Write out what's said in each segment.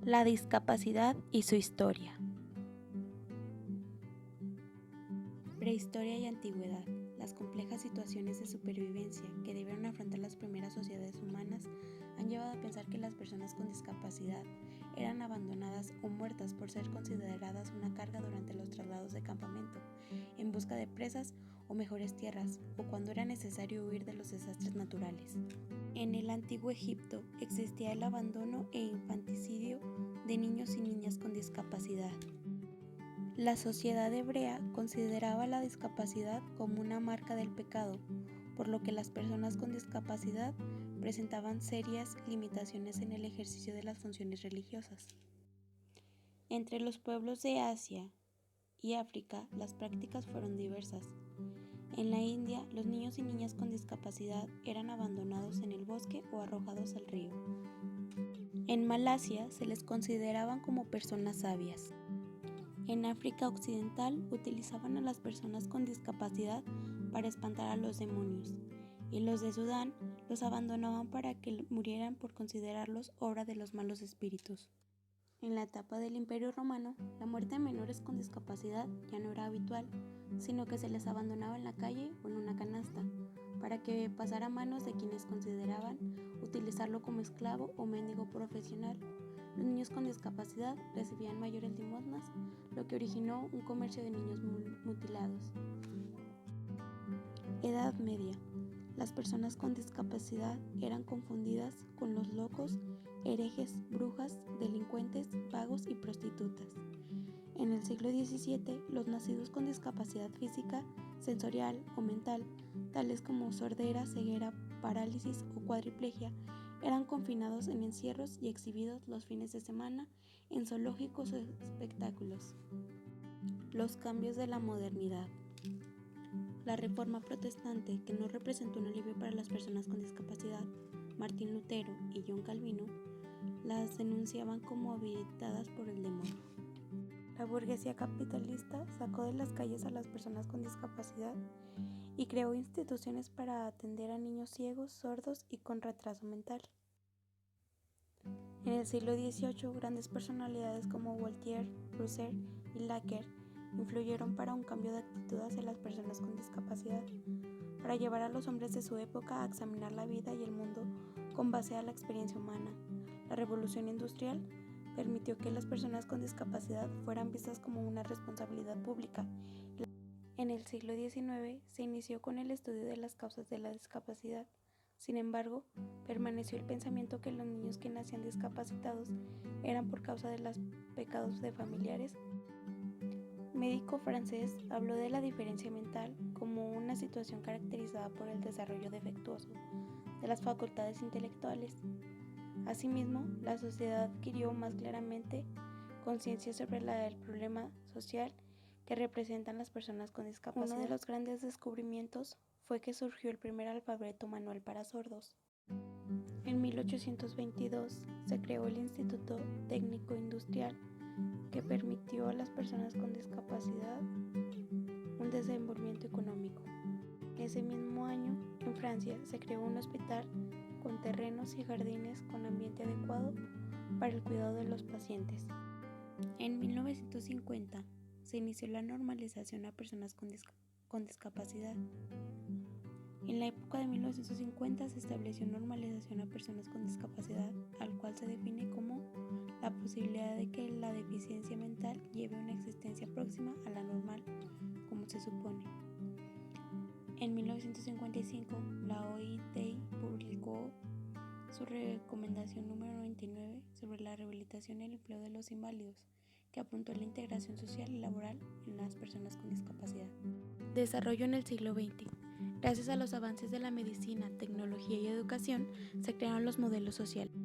La discapacidad y su historia. Prehistoria y antigüedad. Las complejas situaciones de supervivencia que debieron afrontar las primeras sociedades humanas han llevado a pensar que las personas con discapacidad eran abandonadas o muertas por ser consideradas una carga durante los traslados de campamento, en busca de presas o mejores tierras, o cuando era necesario huir de los desastres naturales. En el antiguo Egipto existía el abandono e infanticidio de niños y niñas con discapacidad. La sociedad hebrea consideraba la discapacidad como una marca del pecado, por lo que las personas con discapacidad presentaban serias limitaciones en el ejercicio de las funciones religiosas. Entre los pueblos de Asia y África, las prácticas fueron diversas. En la India, los niños y niñas con discapacidad eran abandonados en el bosque o arrojados al río. En Malasia se les consideraban como personas sabias. En África Occidental utilizaban a las personas con discapacidad para espantar a los demonios, y los de Sudán los abandonaban para que murieran por considerarlos obra de los malos espíritus. En la etapa del Imperio Romano, la muerte de menores con discapacidad ya no era habitual, sino que se les abandonaba en la calle o en una canasta, para que pasara a manos de quienes consideraban utilizarlo como esclavo o mendigo profesional. Los niños con discapacidad recibían mayores limosnas, lo que originó un comercio de niños mutilados. Edad Media. Las personas con discapacidad eran confundidas con los locos, herejes, brujas, delincuentes, vagos y prostitutas. En el siglo XVII, los nacidos con discapacidad física, sensorial o mental, tales como sordera, ceguera, parálisis o cuadriplegia, eran confinados en encierros y exhibidos los fines de semana en zoológicos o espectáculos. Los cambios de la modernidad. La Reforma Protestante, que no representó un alivio para las personas con discapacidad, Martín Lutero y John Calvino, las denunciaban como habilitadas por el demonio. La burguesía capitalista sacó de las calles a las personas con discapacidad y creó instituciones para atender a niños ciegos, sordos y con retraso mental. En el siglo XVIII, grandes personalidades como Voltaire, Rousseau y Lacan influyeron para un cambio de actitud hacia las personas con discapacidad, para llevar a los hombres de su época a examinar la vida y el mundo con base a la experiencia humana. La revolución industrial permitió que las personas con discapacidad fueran vistas como una responsabilidad pública. En el siglo XIX se inició con el estudio de las causas de la discapacidad. Sin embargo, permaneció el pensamiento que los niños que nacían discapacitados eran por causa de los pecados de familiares. Médico francés habló de la diferencia mental como una situación caracterizada por el desarrollo defectuoso de las facultades intelectuales. Asimismo, la sociedad adquirió más claramente conciencia sobre el problema social que representan las personas con discapacidad. Uno de los grandes descubrimientos fue que surgió el primer alfabeto manual para sordos. En 1822 se creó el Instituto Técnico Industrial, que permitió a las personas con discapacidad un desenvolvimiento económico. Ese mismo año, en Francia, se creó un hospital con terrenos y jardines con ambiente adecuado para el cuidado de los pacientes. En 1950 se inició la normalización a personas con discapacidad. En la época de 1950 se estableció normalización a personas con discapacidad, al cual se define como la posibilidad de que la deficiencia mental lleve una existencia próxima a la normal, como se supone. En 1955, la OIT publicó su recomendación número 99 sobre la rehabilitación y el empleo de los inválidos, que apuntó a la integración social y laboral en las personas con discapacidad. Desarrollo en el siglo XX. Gracias a los avances de la medicina, tecnología y educación, se crearon los modelos sociales.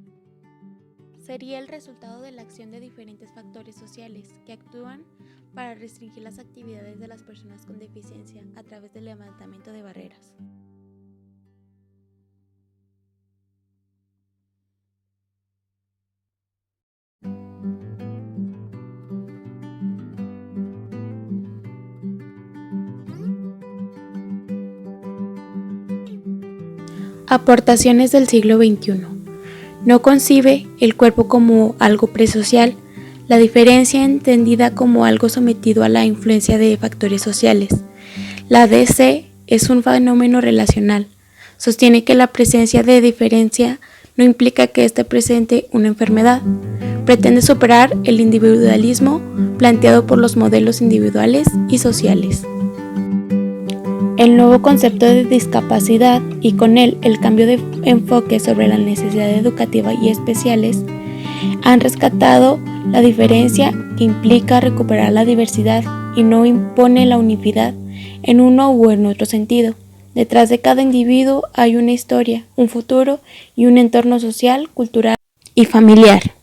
Sería el resultado de la acción de diferentes factores sociales que actúan para restringir las actividades de las personas con deficiencia a través del levantamiento de barreras. Aportaciones del siglo XXI. No concibe el cuerpo como algo presocial, la diferencia entendida como algo sometido a la influencia de factores sociales. La DC es un fenómeno relacional. Sostiene que la presencia de diferencia no implica que esté presente una enfermedad. Pretende superar el individualismo planteado por los modelos individuales y sociales. El nuevo concepto de discapacidad y con él el cambio de enfoque sobre la necesidad educativa y especiales han rescatado la diferencia que implica recuperar la diversidad y no impone la unicidad en uno u en otro sentido. Detrás de cada individuo hay una historia, un futuro y un entorno social, cultural y familiar.